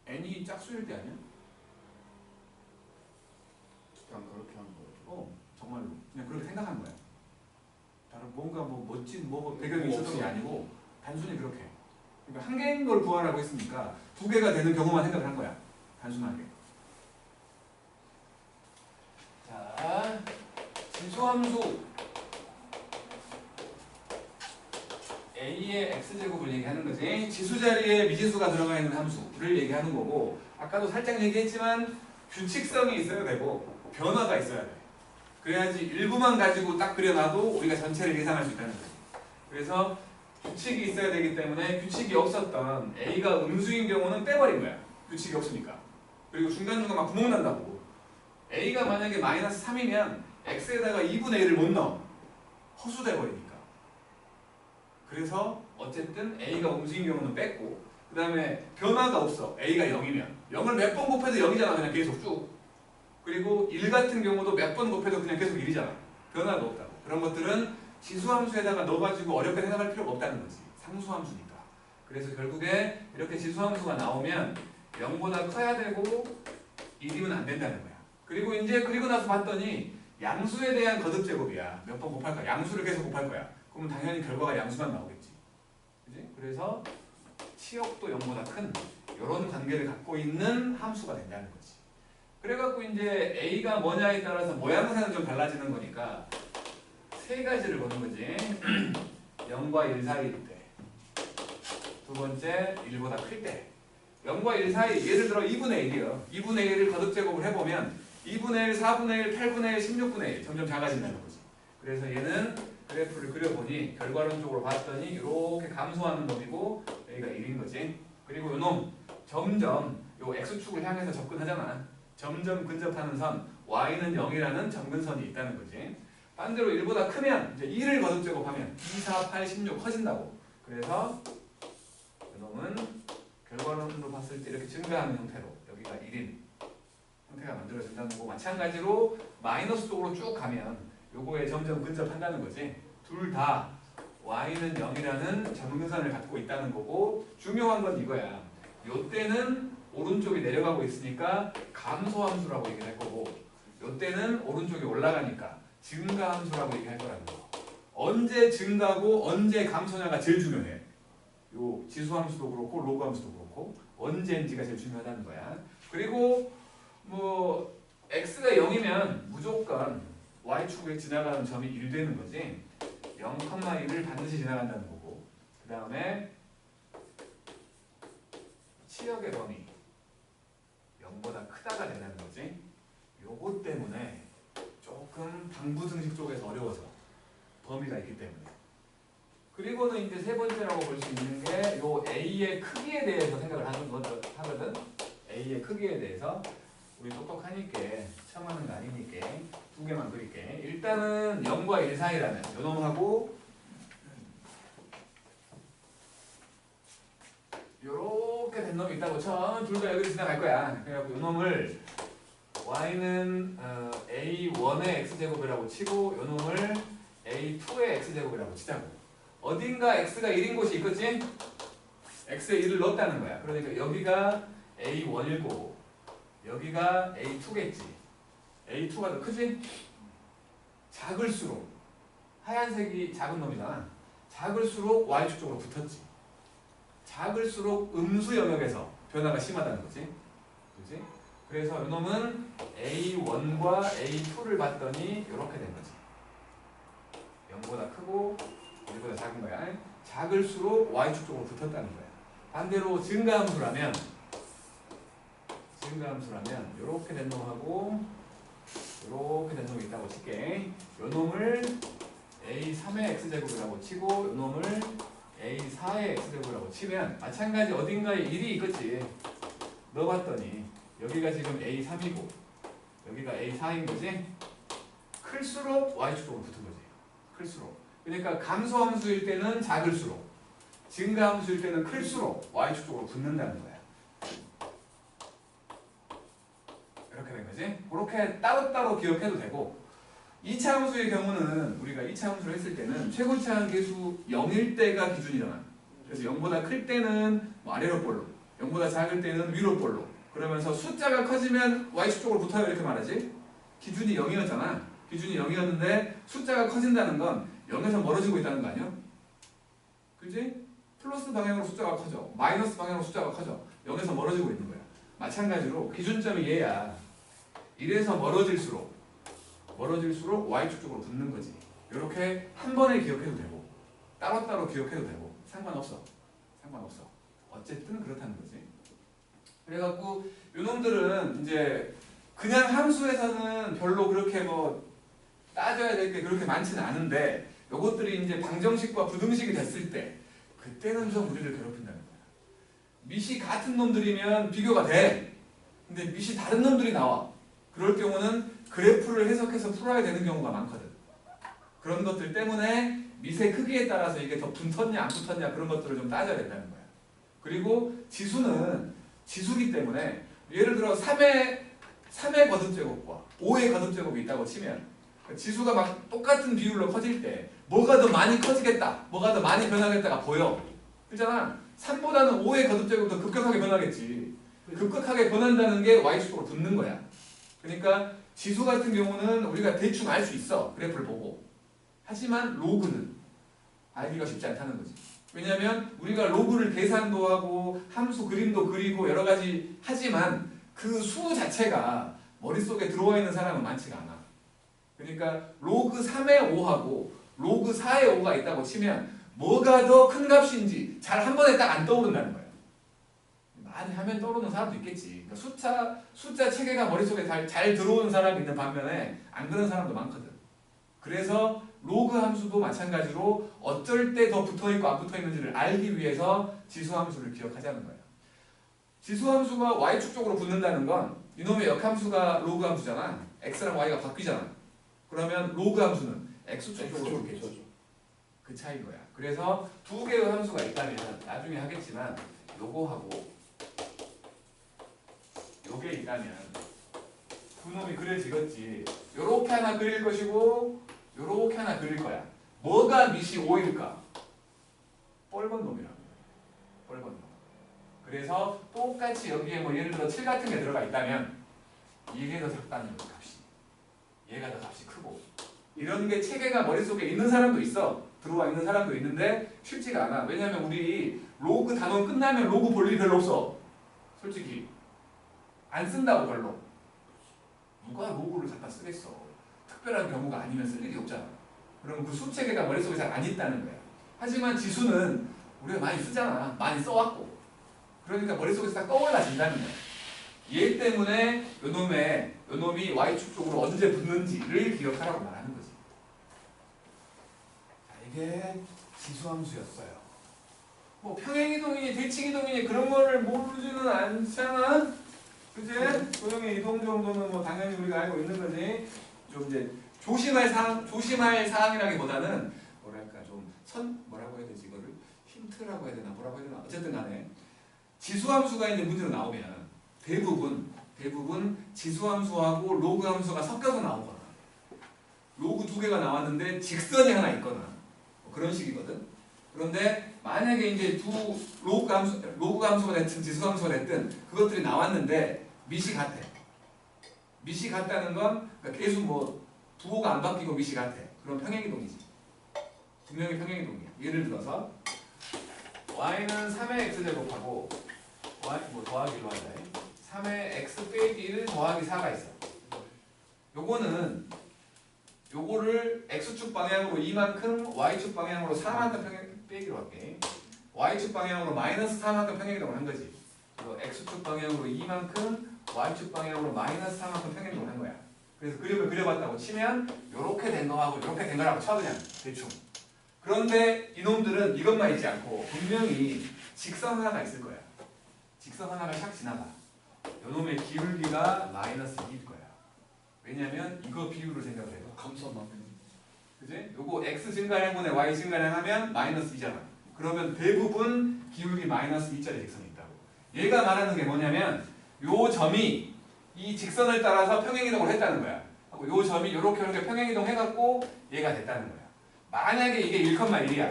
n이 짝수일 때 아니야? 그냥 그렇게 한 거예요. 정말로 그냥 그렇게 생각한 거야. 다른 뭔가 뭐 멋진 뭐 배경이 있었던 게 아니고 단순히 그렇게. 그러니까 한 개인 걸 구하라고 했으니까 두 개가 되는 경우만 생각을 한 거야. 단순하게. 자, 진수함수 A의 x제곱을 얘기하는 거지. 지수 자리에 미지수가 들어가 있는 함수를 얘기하는 거고 아까도 살짝 얘기했지만 규칙성이 있어야 되고 변화가 있어야 돼. 그래야지 일부만 가지고 딱 그려놔도 우리가 전체를 예상할 수 있다는 거지. 그래서 규칙이 있어야 되기 때문에 규칙이 없었던 A가 음수인 경우는 빼버린 거야. 규칙이 없으니까. 그리고 중간중간 막 구멍 난다고. A가 만약에 마이너스 3이면 X에다가 2분의 1을 못 넣어. 허수돼 버리니까. 그래서 어쨌든 A가 음수인 경우는 뺐고 그 다음에 변화가 없어. A가 0이면 0을 몇 번 곱해도 0이잖아. 그냥 계속 쭉. 그리고 1 같은 경우도 몇 번 곱해도 그냥 계속 1이잖아. 변화가 없다고. 그런 것들은 지수함수에다가 넣어가지고 어렵게 생각할 필요가 없다는 거지. 상수함수니까. 그래서 결국에 이렇게 지수함수가 나오면 0보다 커야 되고 1이면 안 된다는 거야. 그리고 이제 그리고 나서 봤더니 양수에 대한 거듭제곱이야. 몇 번 곱할 거야. 양수를 계속 곱할 거야. 그러면 당연히 결과가 양수만 나오겠지. 그지? 그래서 치역도 0보다 큰 이런 관계를 갖고 있는 함수가 된다는 거지. 그래갖고 이제 A가 뭐냐에 따라서 모양새는 좀 달라지는 거니까 세 가지를 보는 거지. 0과 1 사이일 때. 두 번째, 1보다 클 때. 0과 1 사이, 예를 들어 2분의 1이요. 2분의 1을 거듭제곱을 해보면 2분의 1, 4분의 1, 8분의 1, 16분의 1 점점 작아진다는 거지. 그래서 얘는 그래프를 그려보니 결과론적으로 봤더니 이렇게 감소하는 놈이고 여기가 1인 거지. 그리고 요 놈 점점 요 x축을 향해서 접근하잖아. 점점 근접하는 선 y는 0이라는 점근선이 있다는 거지. 반대로 1보다 크면 이제 2를 거듭 제곱하면 2, 4, 8, 16 커진다고. 그래서 요 놈은 결과론으로 봤을 때 이렇게 증가하는 형태로 여기가 1인 형태가 만들어진다는 거고, 마찬가지로 마이너스 쪽으로 쭉 가면 요거에 점점 근접한다는 거지. 둘 다 y는 0이라는 점근선을 갖고 있다는 거고, 중요한 건 이거야. 요 때는 오른쪽이 내려가고 있으니까 감소함수라고 얘기할 거고, 요 때는 오른쪽이 올라가니까 증가함수라고 얘기할 거라는 거. 언제 증가고 언제 감소냐가 제일 중요해. 요 지수함수도 그렇고 로그함수도 그렇고 언제인지가 제일 중요하다는 거야. 그리고 뭐 x가 0이면 무조건 y축에 지나가는 점이 1 되는 거지. 0,1을 반드시 지나간다는 거고, 그 다음에 치역의 범위 0보다 크다가 된다는 거지. 요거 때문에 조금 방부등식 쪽에서 어려워져. 범위가 있기 때문에. 그리고는 이제 세 번째라고 볼 수 있는 게 요 A의 크기에 대해서 생각을 하거든. A의 크기에 대해서. 우리 똑똑하니까 처음 하는 거 아니니까 두 개만 그릴게. 일단은 0과 1 사이라면 요 놈하고 요렇게 된 놈이 있다고 쳐. 둘 다 여기로 지나갈 거야. 그래갖고 요 놈을 y는 a1의 x제곱이라고 치고 요 놈을 a2의 x제곱이라고 치자고. 어딘가 x가 1인 곳이 있겠지? x에 1을 넣었다는 거야. 그러니까 여기가 a1이고 여기가 a2겠지. a2가 더 크지? 작을수록 하얀색이 작은 놈이잖아. 작을수록 y축 쪽으로 붙었지. 작을수록 음수 영역에서 변화가 심하다는 거지. 그렇지? 그래서 이놈은 a1과 a2를 봤더니 이렇게 된 거지. 0보다 크고 1보다 작은 거야. 작을수록 y축 쪽으로 붙었다는 거야. 반대로 증가함수라면 이렇게 된 놈하고 이렇게 된 놈이 있다고 칠게. 요 놈을 a3의 x제곱이라고 치고 요 놈을 a4의 x제곱이라고 치면 마찬가지 어딘가에 1이 있겠지. 넣어봤더니 여기가 지금 a3이고 여기가 a4인 거지. 클수록 y축 쪽으로 붙은 거지. 클수록. 그러니까 감소함수일 때는 작을수록, 증가함수일 때는 클수록 y축 쪽으로 붙는다는 거야. 이렇게 된 거지. 그렇게 따로따로 기억해도 되고, 2차 함수의 경우는 우리가 2차 함수를 했을 때는 최고차 한계수 0일 때가 기준이잖아. 그래서 0보다 클 때는 뭐 아래로 볼로, 0보다 작을 때는 위로 볼로, 그러면서 숫자가 커지면 y축 쪽으로 붙어요 이렇게 말하지. 기준이 0이었잖아. 기준이 0이었는데 숫자가 커진다는 건 0에서 멀어지고 있다는 거 아니야? 그지? 플러스 방향으로 숫자가 커져. 마이너스 방향으로 숫자가 커져. 0에서 멀어지고 있는 거야. 마찬가지로 기준점이 얘야. 1에서 멀어질수록 y축 쪽으로 붙는 거지. 이렇게 한 번에 기억해도 되고 따로따로 기억해도 되고 상관없어. 어쨌든 그렇다는 거지. 그래갖고 요놈들은 이제 그냥 함수에서는 별로 그렇게 뭐 따져야 될 게 그렇게 많지는 않은데, 요것들이 이제 방정식과 부등식이 됐을 때 그때는 좀 우리를 괴롭힌다는 거야. 밑이 같은 놈들이면 비교가 돼. 근데 밑이 다른 놈들이 나와. 그럴 경우는 그래프를 해석해서 풀어야 되는 경우가 많거든. 그런 것들 때문에 밑의 크기에 따라서 이게 더 붙었냐 안 붙었냐 그런 것들을 좀 따져야 된다는 거야. 그리고 지수는 지수기 때문에 예를 들어 3의 거듭제곱과 5의 거듭제곱이 있다고 치면 지수가 막 똑같은 비율로 커질 때 뭐가 더 많이 커지겠다, 뭐가 더 많이 변하겠다가 보여. 그렇잖아. 3보다는 5의 거듭제곱이 더 급격하게 변하겠지. 급격하게 변한다는 게 y축으로 붙는 거야. 그러니까 지수 같은 경우는 우리가 대충 알 수 있어. 그래프를 보고. 하지만 로그는 알기가 쉽지 않다는 거지. 왜냐하면 우리가 로그를 계산도 하고 함수 그림도 그리고 여러 가지 하지만 그 수 자체가 머릿속에 들어와 있는 사람은 많지가 않아. 그러니까 로그 3의 5하고 로그 4의 5가 있다고 치면 뭐가 더 큰 값인지 잘 한 번에 딱 안 떠오른다는 거야. 많이 하면 떠오르는 사람도 있겠지. 그러니까 숫자 체계가 머릿속에 잘 들어오는 사람이 있는 반면에 안 그런 사람도 많거든. 그래서 로그 함수도 마찬가지로 어쩔 때 더 붙어있고 안 붙어있는지를 알기 위해서 지수함수를 기억하자는 거예요. 지수함수가 y축 쪽으로 붙는다는 건 이놈의 역함수가 로그 함수잖아. x랑 y가 바뀌잖아. 그러면 로그 함수는 x축 쪽으로 붙겠지. 그 차이인 거야. 그래서 두 개의 함수가 있다면 나중에 하겠지만 요거하고 요게 있다면 두 놈이 그려지겠지. 요렇게 하나 그릴 것이고 요렇게 하나 그릴 거야. 뭐가 밑이 5일까? 뻘건 놈이라고. 뻘건 놈. 그래서 똑같이 여기에 뭐 예를 들어 7 같은 게 들어가 있다면 이게 더 작다는 거지, 값이. 얘가 더 값이 크고. 이런 게 체계가 머릿속에 있는 사람도 있어. 들어와 있는 사람도 있는데 쉽지가 않아. 왜냐면 우리 로그 단원 끝나면 로그 볼 일이 별로 없어. 솔직히. 안 쓴다고 별로. 누가 로그를 갖다 쓰겠어. 특별한 경우가 아니면 쓸 일이 없잖아. 그럼 그 수체계가 머릿속에 잘 안 있다는 거야. 하지만 지수는 우리가 많이 쓰잖아. 많이 써왔고. 그러니까 머릿속에서 딱 떠올라진다는 거야. 얘 때문에 요놈이 y축 쪽으로 언제 붙는지를 기억하라고 말하는 거지. 자, 이게 지수함수였어요. 뭐 평행이동이니 대칭이동이니 그런 거를 모르지는 않잖아. 그치? 소형의 이동 정도는 뭐 당연히 우리가 알고 있는 거지. 좀 이제 조심할 사항이라기보다는 뭐랄까 좀 뭐라고 해야 되지 이거를 힌트라고 해야 되나 뭐라고 해야 되나 어쨌든 간에 지수함수가 이제 문제로 나오면 대부분 지수함수하고 로그 함수가 섞여서 나오거나 로그 두 개가 나왔는데 직선이 하나 있거나 뭐 그런 식이거든. 그런데 만약에 이제 두 로그 함수가 됐든 지수함수가 됐든 그것들이 나왔는데 밑이 같아. 밑이 같다는 건 그러니까 계속 뭐 부호가 안 바뀌고 밑이 같아. 그럼 평행이동이지. 분명히 평행이동이야. 예를 들어서 y는 3의 x제곱하고 y 뭐 더하기로 하자. 3의 x 빼기 1 더하기 4가 있어. 요거를 x축 방향으로 2만큼 y축 방향으로 4만큼 빼기로 할게. y축 방향으로 마이너스 4만큼 평행이동을 한 거지. x축 방향으로 2만큼 y축 방향으로 마이너스 4만큼 평행이동을 한 거야. 그래서 그림을 그려봤다고 치면 요렇게 된 거하고 요렇게 된 거라고 쳐 그냥 대충. 그런데 이놈들은 이것만 있지 않고 분명히 직선 하나가 있을 거야. 직선 하나가 샥 지나가. 요놈의 기울기가 마이너스 2일 거야. 왜냐면 이거 비율을 생각을 해요. 감소만. 그지? 요거 x 증가량분의 y 증가량 하면 마이너스 2잖아. 그러면 대부분 기울기 마이너스 2짜리 직선이 있다고. 얘가 말하는 게 뭐냐면 요 점이 이 직선을 따라서 평행이동을 했다는 거야. 하고 요 점이 요렇게 평행이동 해갖고 얘가 됐다는 거야. 만약에 이게 1,1이야. 1,1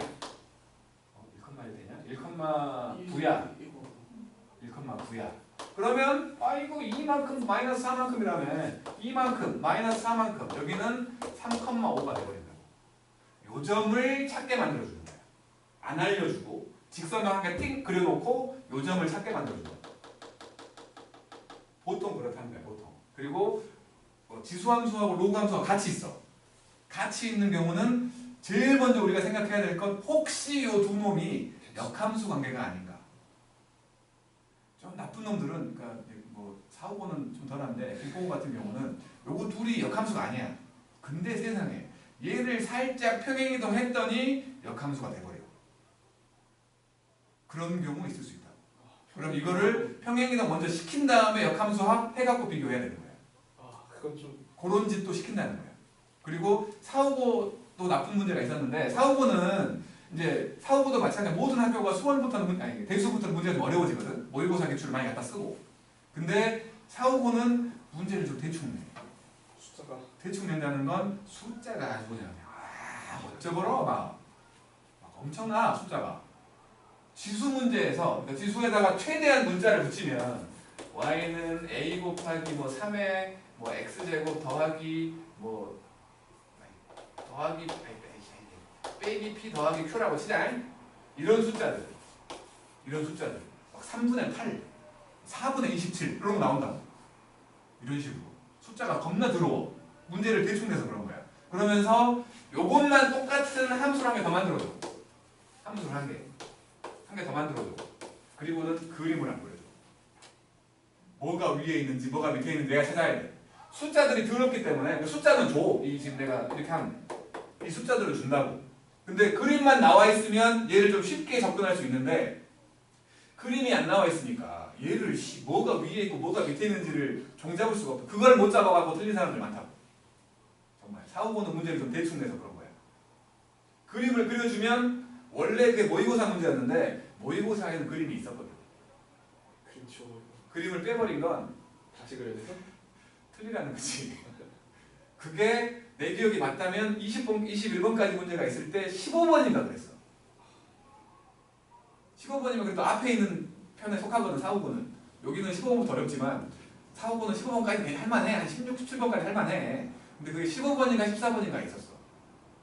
되냐? 1,9야. 1,9야. 그러면 이거 2만큼 마이너스 4만큼이라면 2만큼 마이너스 4만큼 여기는 3,5가 돼버린다고. 요 점을 찾게 만들어주는 거야. 안 알려주고 직선을 한 개 띵 그려놓고 요 점을 찾게 만들어주는 거야. 보통 그렇다는 거야. 보통. 그리고 지수함수하고 로그함수가 같이 있어. 같이 있는 경우는 제일 먼저 우리가 생각해야 될 건 혹시 요 두 놈이 역함수 관계가 아닌가. 좀 나쁜 놈들은 그러니까 뭐 4, 5번은 좀 덜한데 김포 같은 경우는 요거 둘이 역함수가 아니야. 근데 세상에 얘를 살짝 평행이동 했더니 역함수가 돼버려. 그런 경우 있을 수 있다. 그럼 이거를 평행이동 먼저 시킨 다음에 역함수 해갖고 비교해야 되는 거야. 그건 좀 그런 짓도 시킨다는 거야. 그리고 4, 5도 나쁜 문제가 있었는데 4, 5는 이제 4, 5도 마찬가지 모든 학교가 수원부터는 대수부터는 문제가 좀 어려워지거든. 모의고사 기출을 많이 갖다 쓰고. 근데 4, 5는 문제를 좀 대충 내. 숫자가 대충 낸다는 건 숫자가 아주 그냥 어쩌버러 막 엄청나 숫자가. 지수 문제에서 그러니까 지수에다가 최대한 문자를 붙이면 y는 a 곱하기 뭐 3의 뭐 x제곱 더하기 뭐 더하기 빼기 p 더하기 q라고 치자. 이런 숫자들 막 3분의 8 4분의 27 그런 거 나온다고. 이런 식으로 숫자가 겁나 더러워. 문제를 대충 내서 그런 거야. 그러면서 요것만 똑같은 함수를 한 개 더 만들어줘. 함수를 한 개 더 만들어줘. 그리고는 그림을 안 보여줘. 뭐가 위에 있는지 뭐가 밑에 있는지 내가 찾아야 돼. 숫자들이 더럽기 때문에 숫자는 줘. 이 지금 내가 이렇게 하면 이 숫자들을 준다고. 근데 그림만 나와 있으면 얘를 좀 쉽게 접근할 수 있는데 그림이 안 나와 있으니까 얘를 뭐가 위에 있고 뭐가 밑에 있는지를 종잡을 수가 없고 그걸 못 잡아가고 틀린 사람들 많다고. 정말 사후보는 문제를 좀 대충 내서 그런 거야. 그림을 그려주면 원래 그게 모의고사 문제였는데 모의고사에는 그림이 있었거든. 그림 지워버리고 그림을 빼버린 건 다시 그려야 돼서? 틀리라는 거지. 그게 내 기억이 맞다면 21번까지 문제가 있을 때 15번인가 그랬어. 15번이면 그래도 앞에 있는 편에 속하거든. 4, 5번은. 여기는 15번부터 어렵지만 4, 5번은 15번까지 할만해. 한 16, 17번까지 할만해. 근데 그게 15번인가 14번인가 있었어.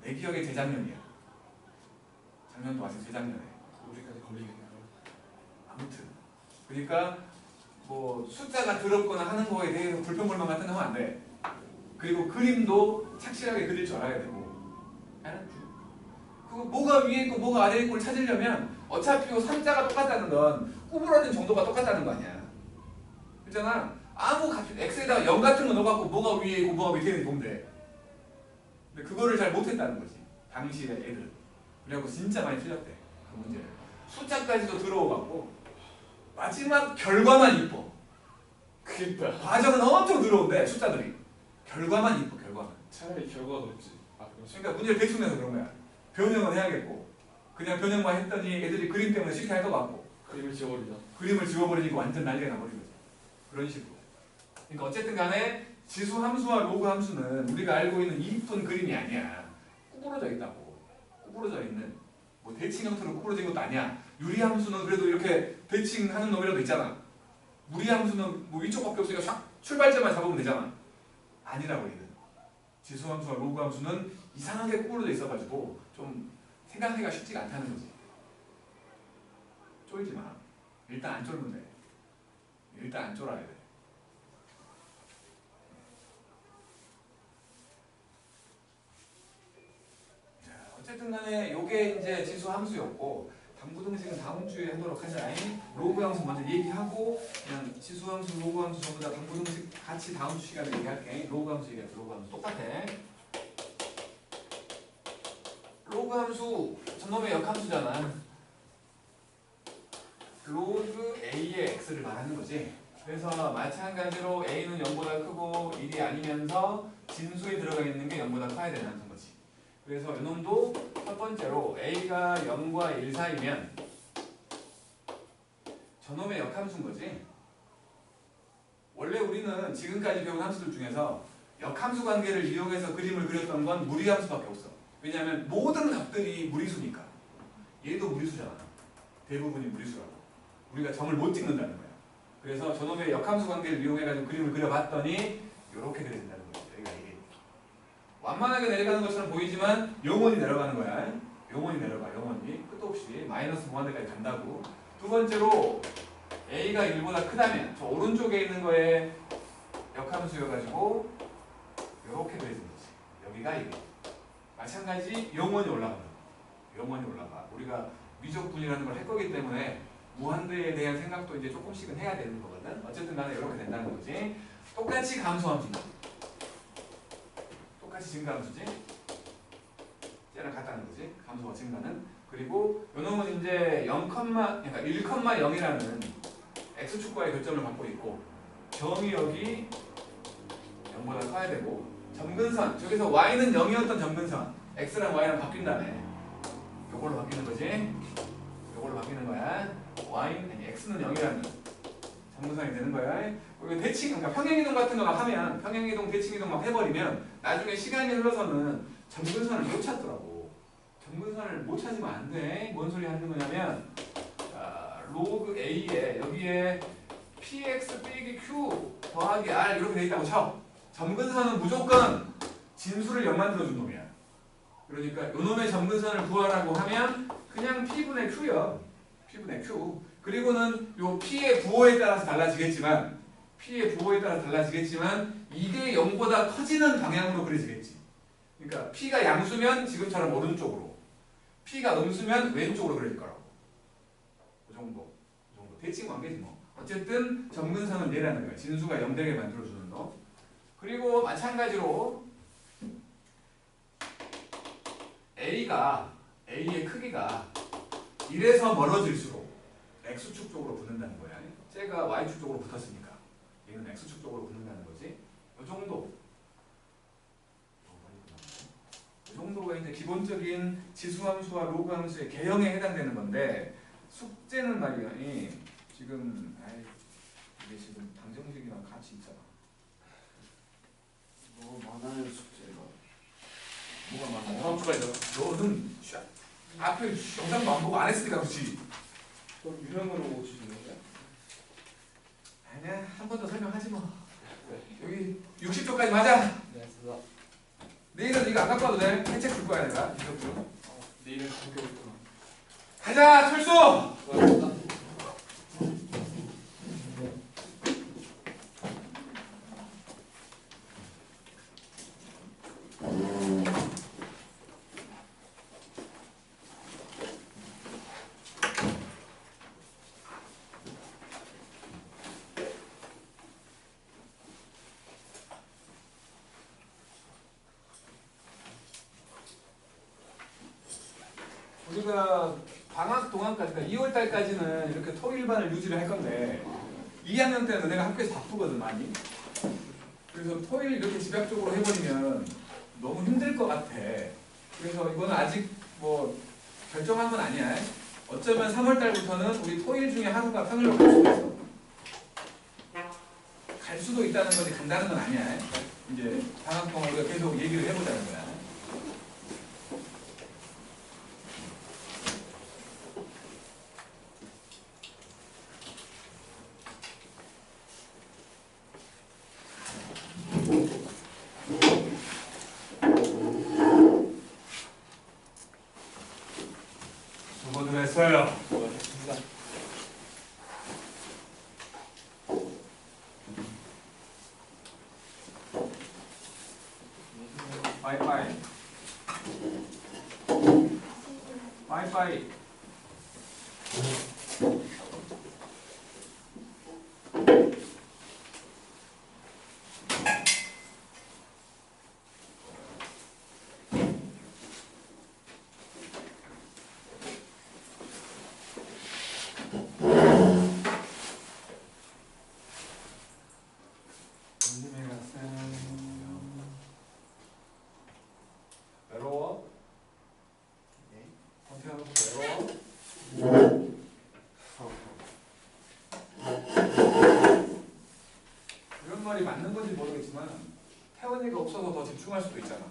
내 기억에 재작년이야. 작년도 아직 재작년에. 우리까지 걸리겠네요. 아무튼 그러니까 뭐 숫자가 더럽거나 하는 거에 대해서 불평불만 같은 거 하면 안 돼. 그리고 그림도 착실하게 그릴 줄 알아야 되고. 알았지? 그거 뭐가 위에 있고 뭐가 아래에 있고를 찾으려면 어차피 산자가 똑같다는 건 구부러진 정도가 똑같다는 거 아니야. 그렇잖아. 아무 값 x에다가 0 같은 거 넣어갖고 뭐가 위에 있고 뭐가 밑에 있는지 보면 돼. 근데 그거를 잘 못했다는 거지. 당시의 애들은. 그래갖고 진짜 많이 틀렸대. 그 문제를. 숫자까지도 들어오갖고 마지막 결과만 이뻐. 그니까 과정은 엄청 들어온데 숫자들이. 결과만 이뻐. 결과만. 차라리 결과가 높지. 아 그렇지. 그러니까 문제를 대충 내서 그런 거야. 변형은 해야겠고 그냥 변형만 했더니 애들이 그림 때문에 쉽게 할 것 같고 그림을 지워버리자. 그림을 지워버리니까 완전 난리가 나버린 거지. 그런 식으로. 그러니까 어쨌든 간에 지수 함수와 로그 함수는 우리가 알고 있는 이쁜 그림이 아니야. 구부러져 있다고. 구부러져 있는 뭐 대칭 형태로 구부러진 것도 아니야. 유리 함수는 그래도 이렇게 대칭하는 놈이라도 있잖아. 무리 함수는 뭐 위쪽밖에 없으니까 샥 출발점만 잡으면 되잖아. 아니라고 얘는. 지수 함수와 로그 함수는 이상하게 구부러져 있어가지고 좀 생각하기가 쉽지가 않다는 거지. 쫄지 마. 일단 안 쫄면 돼. 일단 안 쫄아야 돼. 자, 어쨌든 간에 요게 이제 지수 함수였고 당부등식은 다음 주에 하도록 하자. 로그 함수 먼저 얘기하고 그냥 지수 함수, 로그 함수 전부 다 당부등식 같이 다음 주 시간에 얘기할게. 로그 함수 얘기할게. 로그 함수 똑같아. 로그 함수 저놈의 역함수잖아. 로그 A의 X를 말하는 거지. 그래서 마찬가지로 A는 0보다 크고 1이 아니면서 진수에 들어가 있는 게 0보다 커야 되는 거지. 그래서 이놈도 첫 번째로 A가 0과 1 사이면 저놈의 역함수인 거지. 원래 우리는 지금까지 배운 함수들 중에서 역함수 관계를 이용해서 그림을 그렸던 건 무리함수밖에 없어. 왜냐하면 모든 값들이 무리수니까. 얘도 무리수잖아. 대부분이 무리수라고. 우리가 점을 못 찍는다는 거야. 그래서 저놈의 역함수 관계를 이용해가지고 그림을 그려봤더니 이렇게 그려진다는 거야. 여기가 이게 완만하게 내려가는 것처럼 보이지만 영원히 내려가는 거야. 영원히 내려가. 영원히. 끝도 없이 마이너스 무한대까지 간다고. 두 번째로 A가 1보다 크다면 저 오른쪽에 있는 거에 역함수여가지고 이렇게 그려진 거지. 여기가 이게. 마찬가지 영원히 올라간다. 영원히 올라가. 우리가 미적분이라는 걸 할 거기 때문에 무한대에 대한 생각도 이제 조금씩은 해야 되는 거거든. 어쨌든 간에 이렇게 된다는 거지. 똑같이 감소함수다. 똑같이 증가함수지. 쟤랑 같다는 거지. 감소와 증가는. 그리고 요놈은 이제 그러니까 1,0이라는 x축과의 교점을 갖고 있고 점이 여기 0보다 커야 되고 점근선, 저기서 y는 0이었던 점근선 x랑 y랑 바뀐 다음에 요걸로 바뀌는 거지. 요걸로 바뀌는 거야. y는, x는 0이라는 점근선이 되는 거야. 그리고 대칭, 그러니까 평행이동 같은 거 막 하면 평행이동, 대칭이동 막 해버리면 나중에 시간이 흘러서는 점근선을 못 찾더라고. 점근선을 못 찾으면 안 돼. 뭔 소리 하는 거냐면 로그 a에 여기에 px 빼기 q 더하기 r 이렇게 돼 있다고 쳐. 점근선은 무조건 진수를 0 만들어준 놈이야. 그러니까 요놈의 점근선을 구하라고 하면 그냥 p분의 q야. p분의 q. 그리고는 요 p의 부호에 따라서 달라지겠지만 이게 0보다 커지는 방향으로 그려지겠지. 그러니까 p가 양수면 지금처럼 오른쪽으로, p가 음수면 왼쪽으로 그려질 거라고. 그 정도. 대칭 관계지 뭐. 어쨌든 점근선은 얘라는 거야. 진수가 0 되게 만들어주는 놈. 그리고 마찬가지로 A의 크기가 1에서 멀어질수록 X축 쪽으로 붙는다는 거야. 쟤가 Y축 쪽으로 붙었으니까 얘는 X축 쪽으로 붙는다는 거지. 이 정도. 이 정도가 이제 기본적인 지수함수와 로그함수의 개형에 해당되는 건데 숙제는 말이야. 지금 이게 지금 방정식이랑 같이 있잖아. 너무 많아요 숙제가. 뭐가 많아? 다음주가 있잖아. 너는 앞에 영상도 안 보고 안 했으니까 그렇지. 또 유형으로 주시는 거야? 아니야, 한 번 더 설명하지 뭐. 여기 60초까지 맞아. 네, 알겠습니다. 내일은 이거 안 갖고 와도 돼. 혜책 줄 거야 내가. 이거 내일은 학교 있구나. 가자, 철수. 수고하셨습니다. 우리가 방학 동안까지, 그러니까 2월 달까지는 이렇게 토일반을 유지를 할 건데 2학년 때는 너네가 학교에서 바쁘거든 많이. 그래서 토일 이렇게 집약적으로 해버리면 너무 힘들 것 같아. 그래서 이거는 아직 뭐 결정한 건 아니야. 어쩌면 3월 달부터는 우리 토일 중에 하루가 평일로 갈 수도 있어. 갈 수도 있다는 거지 간다는 건 아니야. 이제 방학 동안 우리가 계속 얘기를 해보자는 거야. 수고들 했어요. 수고하셨습니다. 빠이빠이. 빠이빠이. 외로워? 네. 어떻게 하는 거 외로워? 이런 말이 맞는 건지 모르겠지만 태원이가 없어서 더 집중할 수도 있잖아.